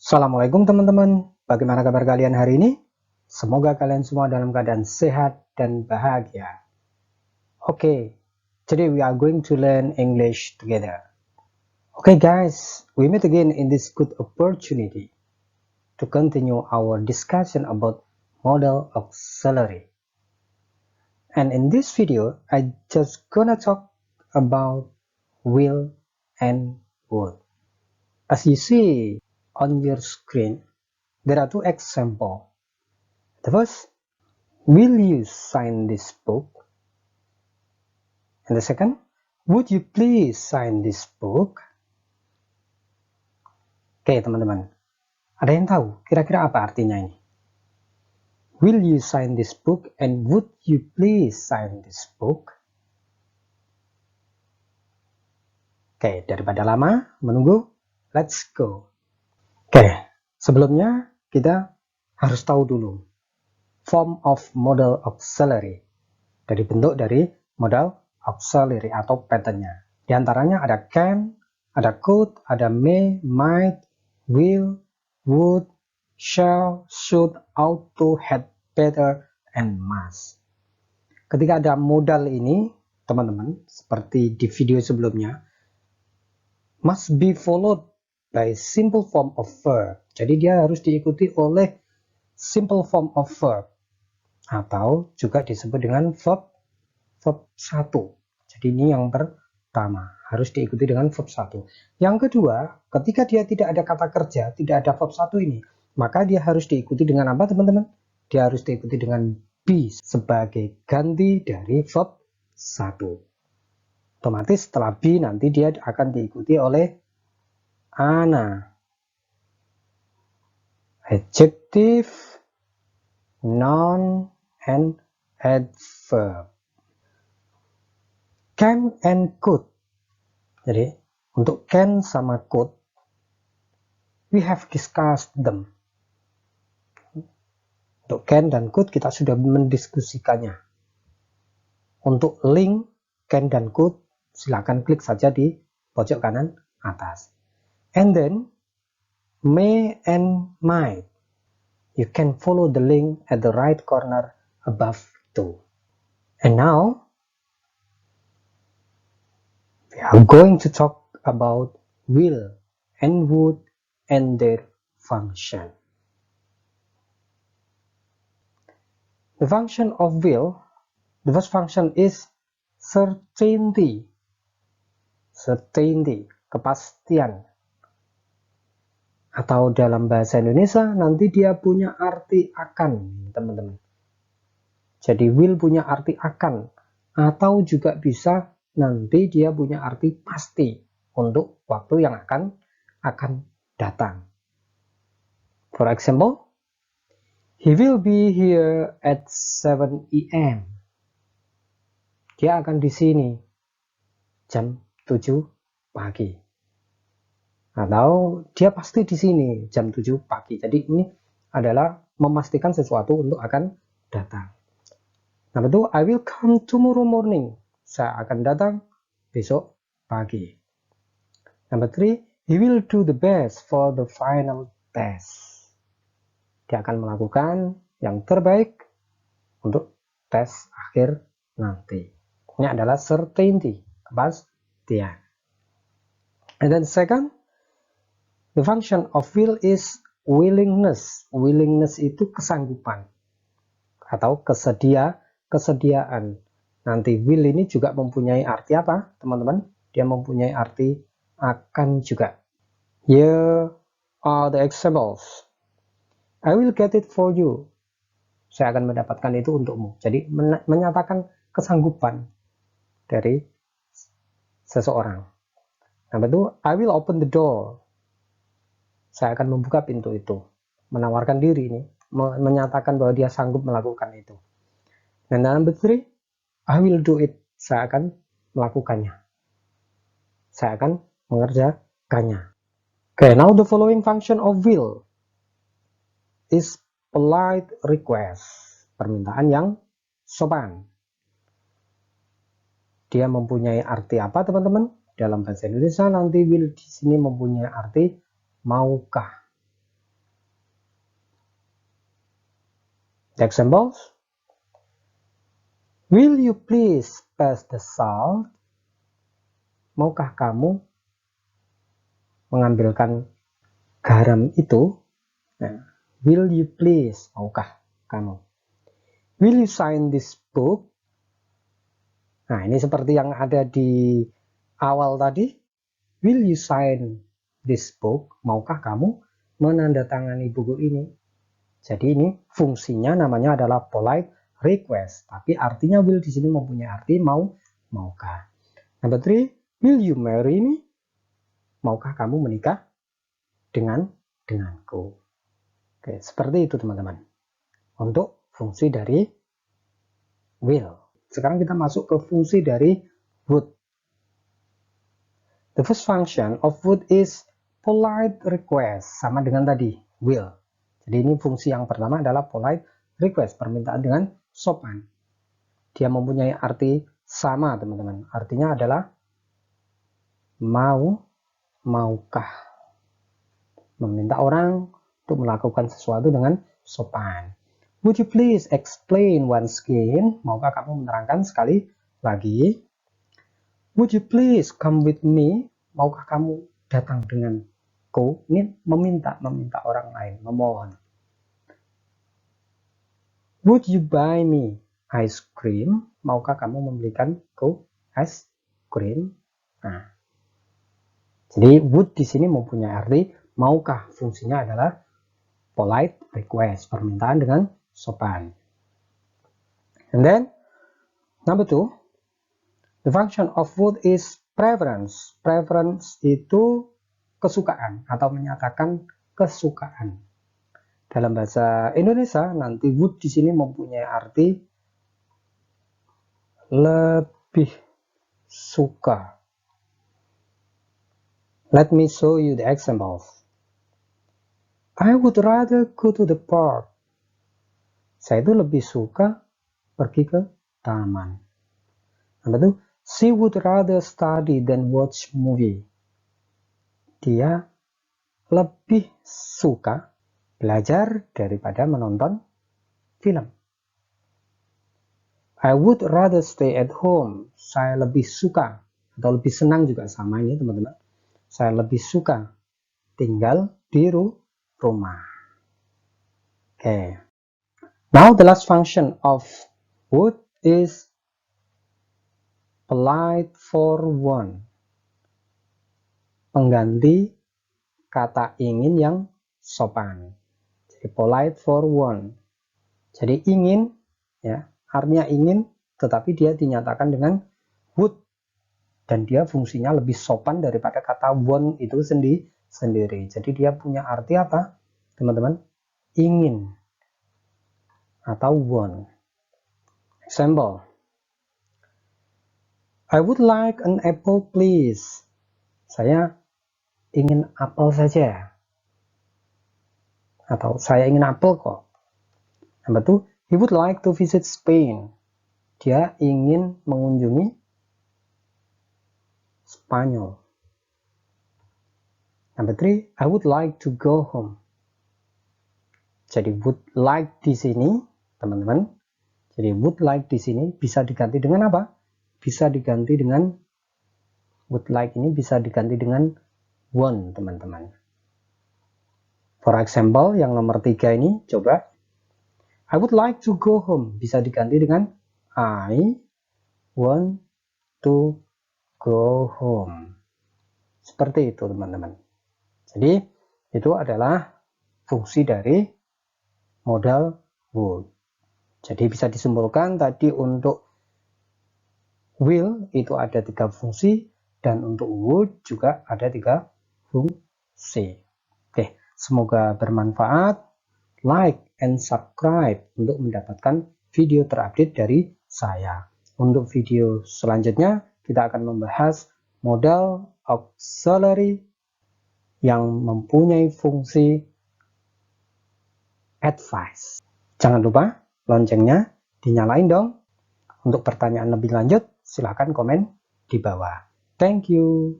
Assalamualaikum teman-teman, bagaimana kabar kalian hari ini? Semoga kalian semua dalam keadaan sehat dan bahagia. Okay, today we are going to learn English together. Okay guys, we meet again in this good opportunity to continue our discussion about model auxiliary. And in this video, I just gonna talk about will and would. As you see on your screen, there are two examples. The first, will you sign this book? And the second, would you please sign this book? Oke teman-teman, ada yang tahu kira-kira apa artinya ini? Will you sign this book and would you please sign this book? Oke, daripada lama menunggu, let's go. Oke, sebelumnya kita harus tahu dulu form of modal auxiliary, dari bentuk dari modal auxiliary atau patternnya. Di antaranya ada can, ada could, ada may, might, will, would, shall, should, ought to, had, better, and must. Ketika ada modal ini, teman-teman, seperti di video sebelumnya, must be followed by simple form of verb. Jadi dia harus diikuti oleh simple form of verb, atau juga disebut dengan verb 1. Jadi ini yang pertama, harus diikuti dengan verb 1. Yang kedua, ketika dia tidak ada kata kerja, tidak ada verb 1 ini, maka dia harus diikuti dengan apa teman-teman? Dia harus diikuti dengan be sebagai ganti dari verb 1. Otomatis setelah be nanti dia akan diikuti oleh ana, adjective, noun, and adverb. Can and could. Jadi untuk can sama could, we have discussed them. Untuk can dan could kita sudah mendiskusikannya. Untuk link can dan could, silakan klik saja di pojok kanan atas. And then may and might. You can follow the link at the right corner above too. And now we are going to talk about will and would and their function. The function of will, the first function is certainty. Certainty, kepastian. Atau dalam bahasa Indonesia nanti dia punya arti akan, teman-teman. Jadi will punya arti akan, atau juga bisa nanti dia punya arti pasti untuk waktu yang akan datang. For example, he will be here at 7 AM. Dia akan di sini jam 7 pagi. Atau dia pasti di sini jam 7 pagi. Jadi ini adalah memastikan sesuatu untuk akan datang. Number 2, I will come tomorrow morning. Saya akan datang besok pagi. Number 3, he will do the best for the final test. Dia akan melakukan yang terbaik untuk tes akhir nanti. Ini adalah certainty, kepastian. And then second, the function of will is willingness. Willingness itu kesanggupan atau kesediaan. Nanti will ini juga mempunyai arti apa, teman-teman? Dia mempunyai arti akan juga. Here are the examples. I will get it for you. Saya akan mendapatkan itu untukmu. Jadi menyatakan kesanggupan dari seseorang. Number 2, I will open the door. Saya akan membuka pintu itu. Menawarkan diri ini, menyatakan bahwa dia sanggup melakukan itu. Dan number 3, I will do it. Saya akan melakukannya. Saya akan mengerjakannya. Okay, now the following function of will is polite request. Permintaan yang sopan. Dia mempunyai arti apa, teman-teman? Dalam bahasa Indonesia nanti will di sini mempunyai arti maukah. The examples. Will you please pass the salt? Maukah kamu mengambilkan garam itu? Nah, will you please? Maukah kamu? Will you sign this book? Nah, ini seperti yang ada di awal tadi. Will you sign this book? Maukah kamu menandatangani buku ini? Jadi ini fungsinya namanya adalah polite request. Tapi artinya will di sini mempunyai arti maukah. Number 3, will you marry me? Maukah kamu menikah denganku? Oke, seperti itu teman-teman. Untuk fungsi dari will. Sekarang kita masuk ke fungsi dari would. The first function of would is polite request, sama dengan tadi, will. Jadi ini fungsi yang pertama adalah polite request, permintaan dengan sopan. Dia mempunyai arti sama teman-teman. Artinya adalah maukah. Meminta orang untuk melakukan sesuatu dengan sopan. Would you please explain once again? Maukah kamu menerangkan sekali lagi? Would you please come with me? Maukah kamu datang denganku? Ini meminta orang lain, memohon. Would you buy me ice cream? Maukah kamu membelikanku es krim? Nah, jadi would di sini mempunyai arti maukah. Fungsinya adalah polite request, permintaan dengan sopan. And then number 2, the function of would is preference. Preference itu kesukaan atau menyatakan kesukaan. Dalam bahasa Indonesia nanti would di sini mempunyai arti lebih suka. Let me show you the examples. I would rather go to the park. Saya itu lebih suka pergi ke taman. Number 2, she would rather study than watch movie. Dia lebih suka belajar daripada menonton film. I would rather stay at home. Saya lebih suka atau lebih senang juga sama ini teman-teman. Saya lebih suka tinggal di rumah. Okay. Now the last function of would is polite for one. Pengganti kata ingin yang sopan. Jadi polite for one. Jadi ingin, ya, artinya ingin, tetapi dia dinyatakan dengan would. Dan dia fungsinya lebih sopan daripada kata want itu sendiri. Jadi dia punya arti apa, teman-teman? Ingin atau want. Example. I would like an apple please. Saya ingin apel saja. Atau saya ingin apel kok. Number 2, he would like to visit Spain. Dia ingin mengunjungi Spanyol. Number 3, I would like to go home. Jadi would like di sini, teman-teman. Jadi would like di sini bisa diganti dengan apa? Bisa diganti dengan would like ini bisa diganti dengan want, teman-teman. For example, yang nomor 3 ini, coba. I would like to go home. Bisa diganti dengan I want to go home. Seperti itu, teman-teman. Jadi, itu adalah fungsi dari modal would. Jadi, bisa disimpulkan tadi untuk will itu ada 3 fungsi, dan untuk would juga ada 3 fungsi. Oke, semoga bermanfaat. Like and subscribe untuk mendapatkan video terupdate dari saya. Untuk video selanjutnya, kita akan membahas modal auxiliary yang mempunyai fungsi advice. Jangan lupa loncengnya dinyalain dong. Untuk pertanyaan lebih lanjut, silakan komen di bawah. Thank you.